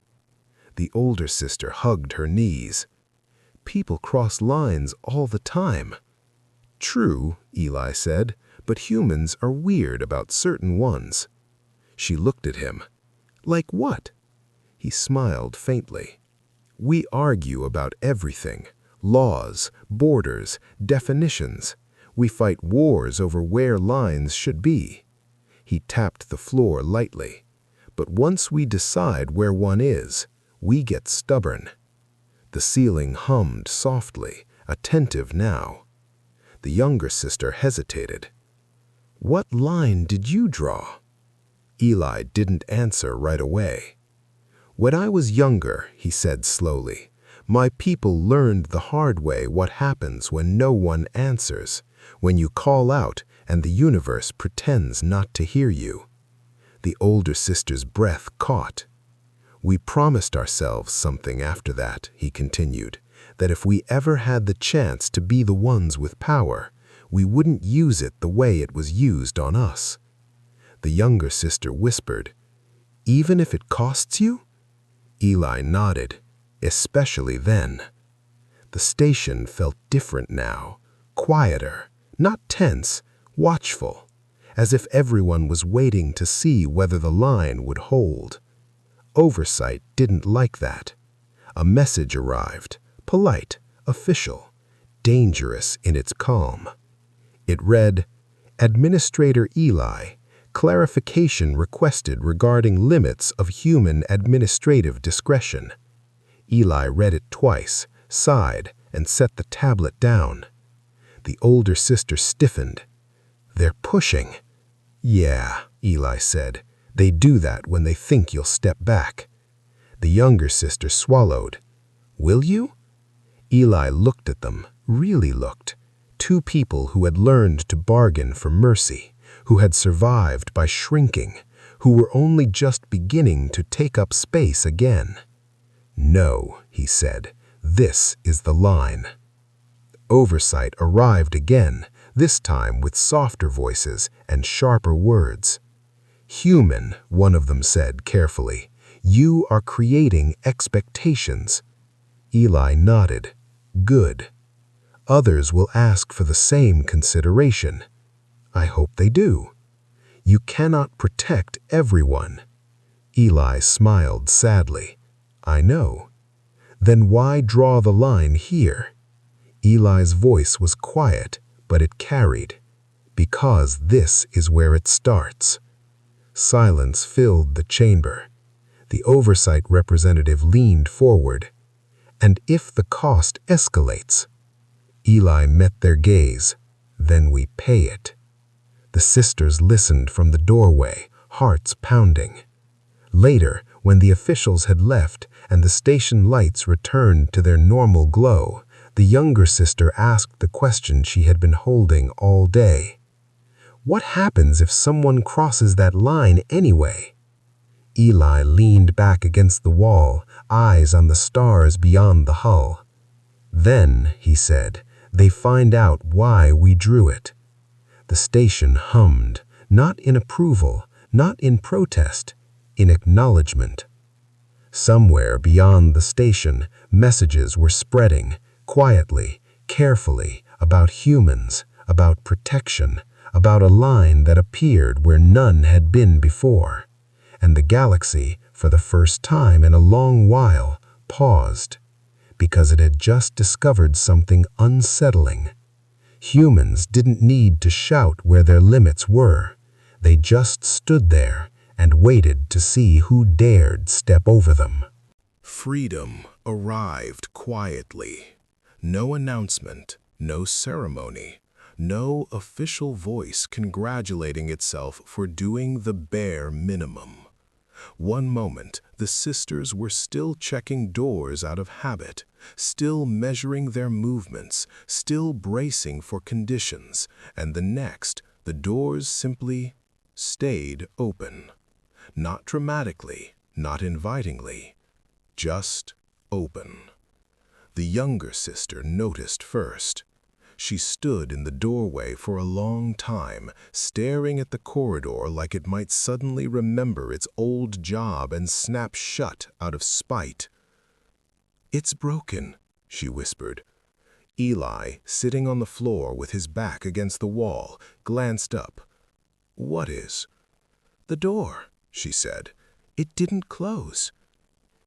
The older sister hugged her knees. "People cross lines all the time." "True," Eli said, "but humans are weird about certain ones." She looked at him. "Like what?" He smiled faintly. "We argue about everything. Laws, borders, definitions. We fight wars over where lines should be." He tapped the floor lightly. "But once we decide where one is, we get stubborn." The ceiling hummed softly, attentive now. The younger sister hesitated. "What line did you draw?" Eli didn't answer right away. "When I was younger," he said slowly, "my people learned the hard way what happens when no one answers, when you call out and the universe pretends not to hear you." The older sister's breath caught. "We promised ourselves something after that," he continued, "that if we ever had the chance to be the ones with power, we wouldn't use it the way it was used on us." The younger sister whispered, "Even if it costs you?" Eli nodded, "Especially then." The station felt different now, quieter, not tense, watchful, as if everyone was waiting to see whether the line would hold. Oversight didn't like that. A message arrived, polite, official, dangerous in its calm. It read, "Administrator Eli, clarification requested regarding limits of human administrative discretion." Eli read it twice, sighed, and set the tablet down. The older sister stiffened. "They're pushing." "Yeah," Eli said. "They do that when they think you'll step back." The younger sister swallowed. "Will you?" Eli looked at them, really looked. Two people who had learned to bargain for mercy, who had survived by shrinking, who were only just beginning to take up space again. "No," he said, "this is the line." Oversight arrived again, this time with softer voices and sharper words. "Human," one of them said carefully, "you are creating expectations." Eli nodded. "Good. Others will ask for the same consideration. I hope they do. You cannot protect everyone." Eli smiled sadly. "I know." Then why draw the line here? Eli's voice was quiet, but it carried. Because this is where it starts. Silence filled the chamber. The oversight representative leaned forward. And if the cost escalates? Eli met their gaze. Then we pay it. The sisters listened from the doorway, hearts pounding. Later, when the officials had left and the station lights returned to their normal glow, the younger sister asked the question she had been holding all day. What happens if someone crosses that line anyway? Eli leaned back against the wall, eyes on the stars beyond the hull. Then, he said, they find out why we drew it. The station hummed, not in approval, not in protest, in acknowledgement. Somewhere beyond the station, messages were spreading, quietly, carefully, about humans, about protection, about a line that appeared where none had been before. And the galaxy, for the first time in a long while, paused, because it had just discovered something unsettling. Humans didn't need to shout where their limits were. They just stood there and waited to see who dared step over them. Freedom arrived quietly. No announcement, no ceremony, no official voice congratulating itself for doing the bare minimum. One moment, the sisters were still checking doors out of habit, still measuring their movements, still bracing for conditions, and the next, the doors simply stayed open. Not dramatically, not invitingly, just open. The younger sister noticed first. She stood in the doorway for a long time, staring at the corridor like it might suddenly remember its old job and snap shut out of spite. "It's broken," she whispered. Eli, sitting on the floor with his back against the wall, glanced up. "What is?" "The door," she said. "It didn't close."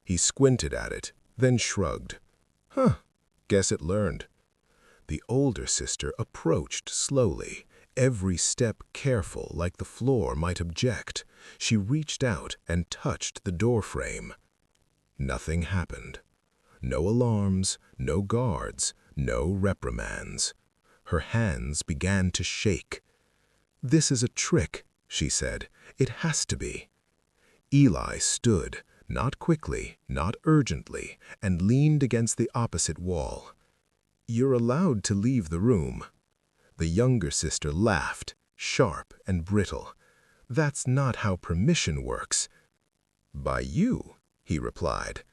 He squinted at it, then shrugged. "Huh, guess it learned." The older sister approached slowly, every step careful like the floor might object. She reached out and touched the doorframe. Nothing happened. No alarms, no guards, no reprimands. Her hands began to shake. "This is a trick," she said. "It has to be." Eli stood, not quickly, not urgently, and leaned against the opposite wall. "You're allowed to leave the room." The younger sister laughed, sharp and brittle. "That's not how permission works." "By you," he replied.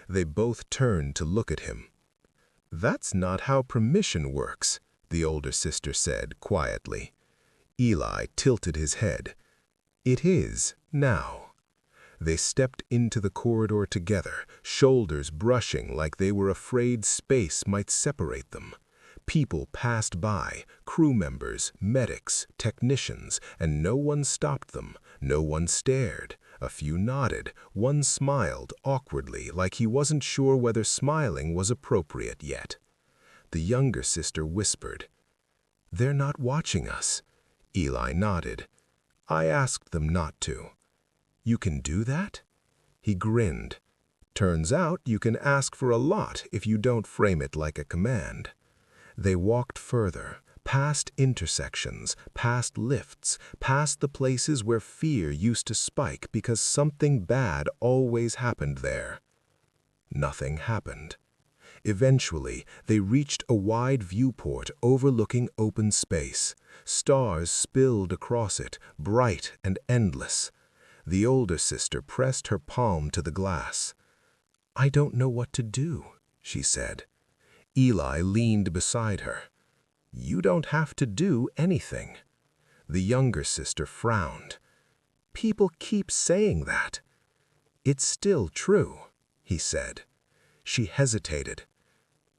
They both turned to look at him. "That's not how permission works," the older sister said quietly. Eli tilted his head. "It is, now." They stepped into the corridor together, shoulders brushing like they were afraid space might separate them. People passed by, crew members, medics, technicians, and no one stopped them, no one stared. A few nodded, one smiled awkwardly like he wasn't sure whether smiling was appropriate yet. The younger sister whispered, "They're not watching us." Eli nodded. "I asked them not to." "You can do that?" He grinned. "Turns out you can ask for a lot if you don't frame it like a command." They walked further, past intersections, past lifts, past the places where fear used to spike because something bad always happened there. Nothing happened. Eventually, they reached a wide viewport overlooking open space. Stars spilled across it, bright and endless. The older sister pressed her palm to the glass. "I don't know what to do," she said. Eli leaned beside her. "You don't have to do anything." The younger sister frowned. "People keep saying that." "It's still true," he said. She hesitated.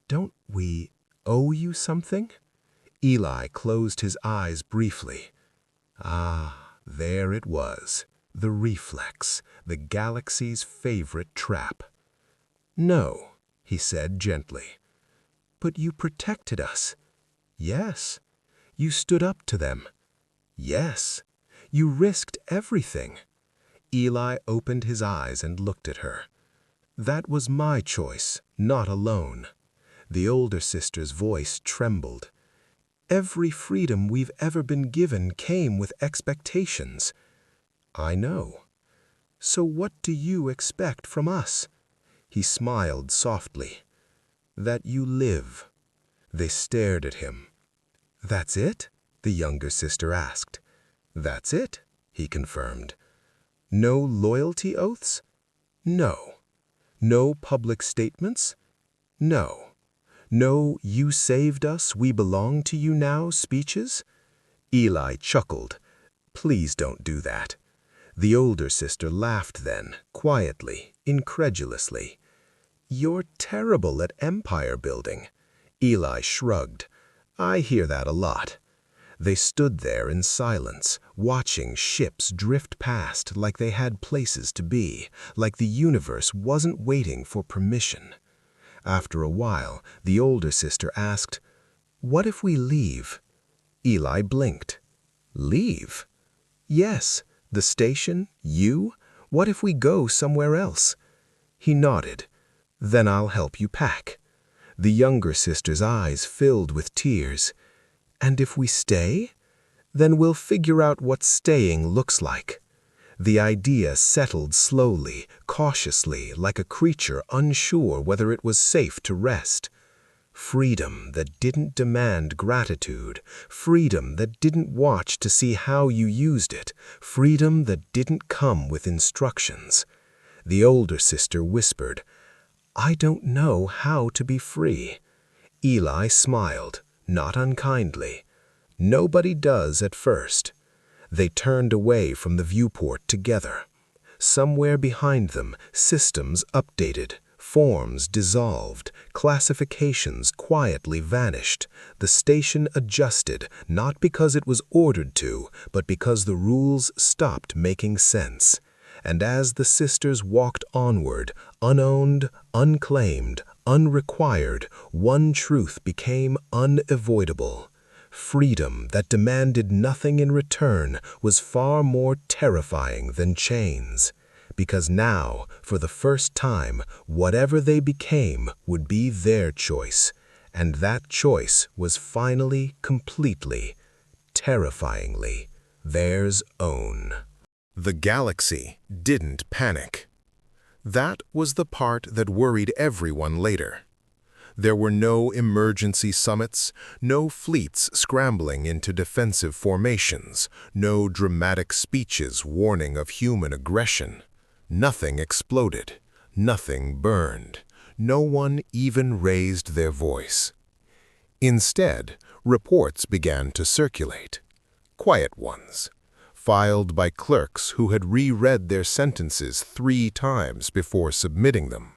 "Don't we owe you something?" Eli closed his eyes briefly. Ah, there it was. The reflex, the galaxy's favorite trap. "No," he said gently. "But you protected us." "Yes." "You stood up to them." "Yes." "You risked everything." Eli opened his eyes and looked at her. "That was my choice, not alone." The older sister's voice trembled. "Every freedom we've ever been given came with expectations." "I know." "So what do you expect from us?" He smiled softly. "That you live." They stared at him. "That's it?" the younger sister asked. "That's it," he confirmed. "No loyalty oaths?" "No." "No public statements?" "No." "No 'you saved us, we belong to you now' speeches?" Eli chuckled. "Please don't do that." The older sister laughed then, quietly, incredulously. "You're terrible at empire building." Eli shrugged. "I hear that a lot." They stood there in silence, watching ships drift past like they had places to be, like the universe wasn't waiting for permission. After a while, the older sister asked, "What if we leave?" Eli blinked. "Leave?" "Yes. The station, you. What if we go somewhere else?" He nodded. "Then I'll help you pack." The younger sister's eyes filled with tears. "And if we stay?" "Then we'll figure out what staying looks like." The idea settled slowly, cautiously, like a creature unsure whether it was safe to rest. Freedom that didn't demand gratitude, freedom that didn't watch to see how you used it, freedom that didn't come with instructions. The older sister whispered, "I don't know how to be free." Eli smiled, not unkindly. "Nobody does at first." They turned away from the viewport together. Somewhere behind them, systems updated, forms dissolved, classifications quietly vanished. The station adjusted, not because it was ordered to, but because the rules stopped making sense. And as the sisters walked onward, unowned, unclaimed, unrequired, one truth became unavoidable. Freedom that demanded nothing in return was far more terrifying than chains. Because now, for the first time, whatever they became would be their choice. And that choice was finally, completely, terrifyingly, theirs own. The galaxy didn't panic. That was the part that worried everyone later. There were no emergency summits, no fleets scrambling into defensive formations, no dramatic speeches warning of human aggression. Nothing exploded, nothing burned, no one even raised their voice. Instead, reports began to circulate. Quiet ones, filed by clerks who had reread their sentences 3 times before submitting them.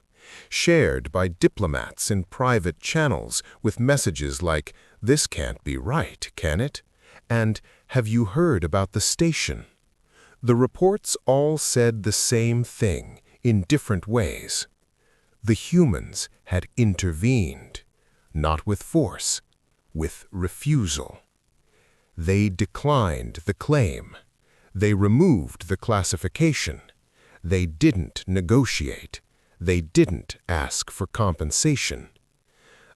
Shared by diplomats in private channels with messages like, "This can't be right, can it?" and "Have you heard about the station?" The reports all said the same thing in different ways. The humans had intervened, not with force, with refusal. They declined the claim. They removed the classification. They didn't negotiate. They didn't ask for compensation.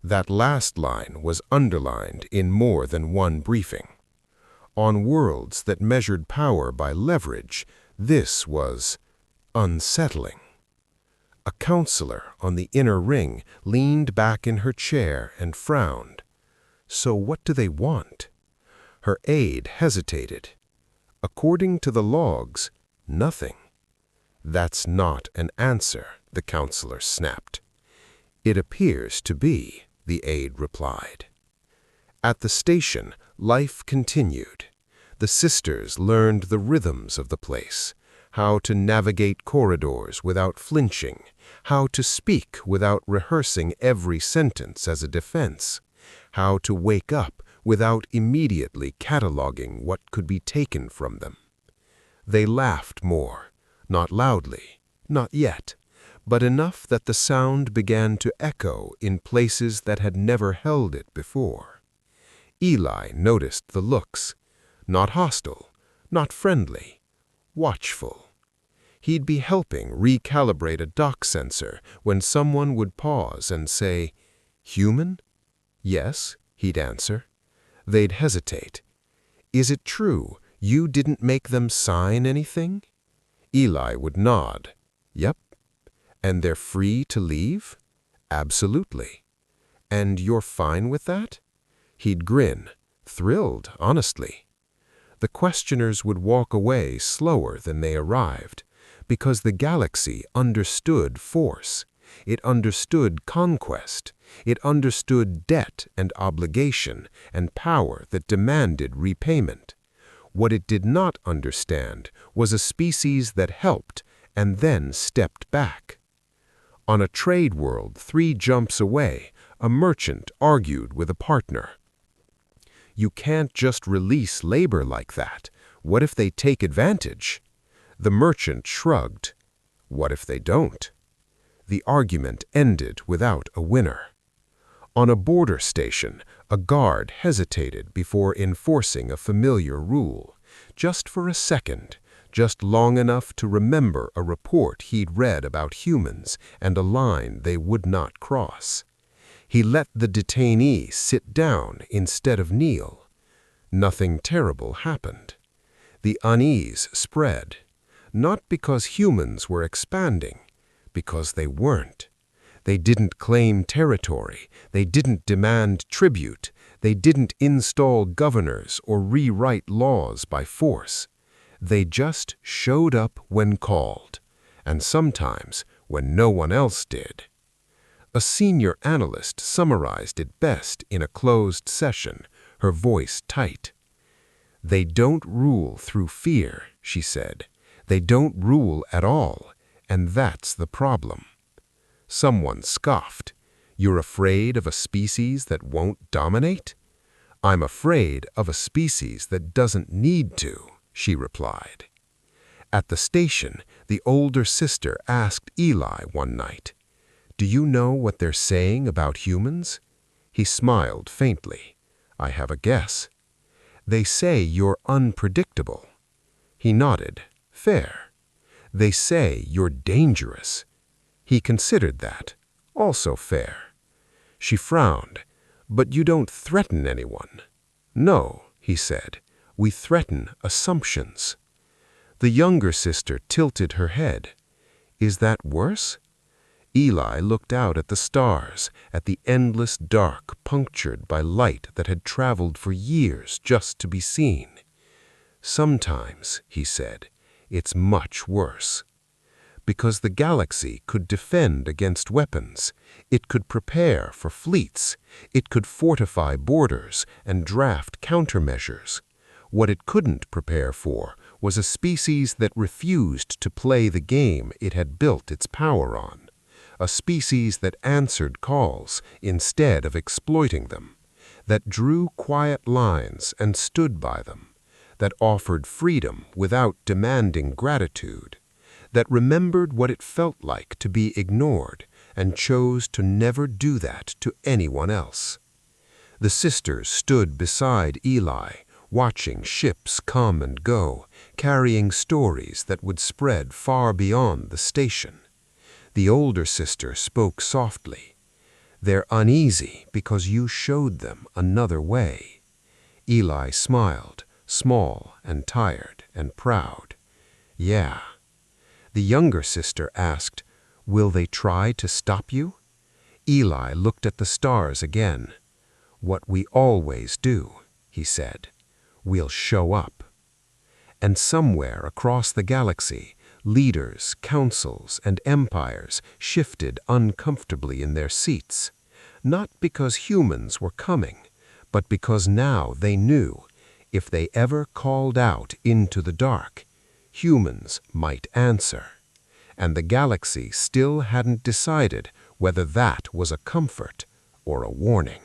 That last line was underlined in more than one briefing. On worlds that measured power by leverage, this was unsettling. A counselor on the inner ring leaned back in her chair and frowned. "So what do they want?" Her aide hesitated. "According to the logs, nothing." "That's not an answer," the counselor snapped. "It appears to be," the aide replied. At the station, life continued. The sisters learned the rhythms of the place, how to navigate corridors without flinching, how to speak without rehearsing every sentence as a defense, how to wake up without immediately cataloging what could be taken from them. They laughed more, not loudly, not yet, but enough that the sound began to echo in places that had never held it before. Eli noticed the looks, not hostile, not friendly, watchful. He'd be helping recalibrate a dock sensor when someone would pause and say, "Human?" "Yes," he'd answer. They'd hesitate. "Is it true you didn't make them sign anything?" Eli would nod. "Yep." "And they're free to leave?" "Absolutely." "And you're fine with that?" He'd grin, thrilled, honestly. The questioners would walk away slower than they arrived, because the galaxy understood force. It understood conquest. It understood debt and obligation and power that demanded repayment. What it did not understand was a species that helped and then stepped back. On a trade world 3 jumps away, a merchant argued with a partner. "You can't just release labor like that. What if they take advantage?" The merchant shrugged. "What if they don't?" The argument ended without a winner. On a border station, a guard hesitated before enforcing a familiar rule, just for a second, just long enough to remember a report he'd read about humans and a line they would not cross. He let the detainee sit down instead of kneel. Nothing terrible happened. The unease spread, not because humans were expanding, because they weren't. They didn't claim territory, they didn't demand tribute, they didn't install governors or rewrite laws by force. They just showed up when called, and sometimes when no one else did. A senior analyst summarized it best in a closed session, her voice tight. "They don't rule through fear," she said. "They don't rule at all, and that's the problem." Someone scoffed. "You're afraid of a species that won't dominate?" "I'm afraid of a species that doesn't need to," she replied. At the station, the older sister asked Eli one night, "Do you know what they're saying about humans?" He smiled faintly. "I have a guess." "They say you're unpredictable." He nodded. "Fair." "They say you're dangerous." He considered that. Also fair. She frowned. "But you don't threaten anyone." "No," he said. "We threaten assumptions." The younger sister tilted her head. "Is that worse?" Eli looked out at the stars, at the endless dark punctured by light that had traveled for years just to be seen. "Sometimes," he said, "it's much worse." Because the galaxy could defend against weapons, it could prepare for fleets, it could fortify borders and draft countermeasures. What it couldn't prepare for was a species that refused to play the game it had built its power on, a species that answered calls instead of exploiting them, that drew quiet lines and stood by them, that offered freedom without demanding gratitude, that remembered what it felt like to be ignored and chose to never do that to anyone else. The sisters stood beside Eli, watching ships come and go, carrying stories that would spread far beyond the station. The older sister spoke softly. "They're uneasy because you showed them another way." Eli smiled, small and tired and proud. "Yeah." The younger sister asked, "Will they try to stop you?" Eli looked at the stars again. "What we always do," he said. "We'll show up." And somewhere across the galaxy, leaders, councils, and empires shifted uncomfortably in their seats, not because humans were coming, but because now they knew, if they ever called out into the dark, humans might answer. And the galaxy still hadn't decided whether that was a comfort or a warning.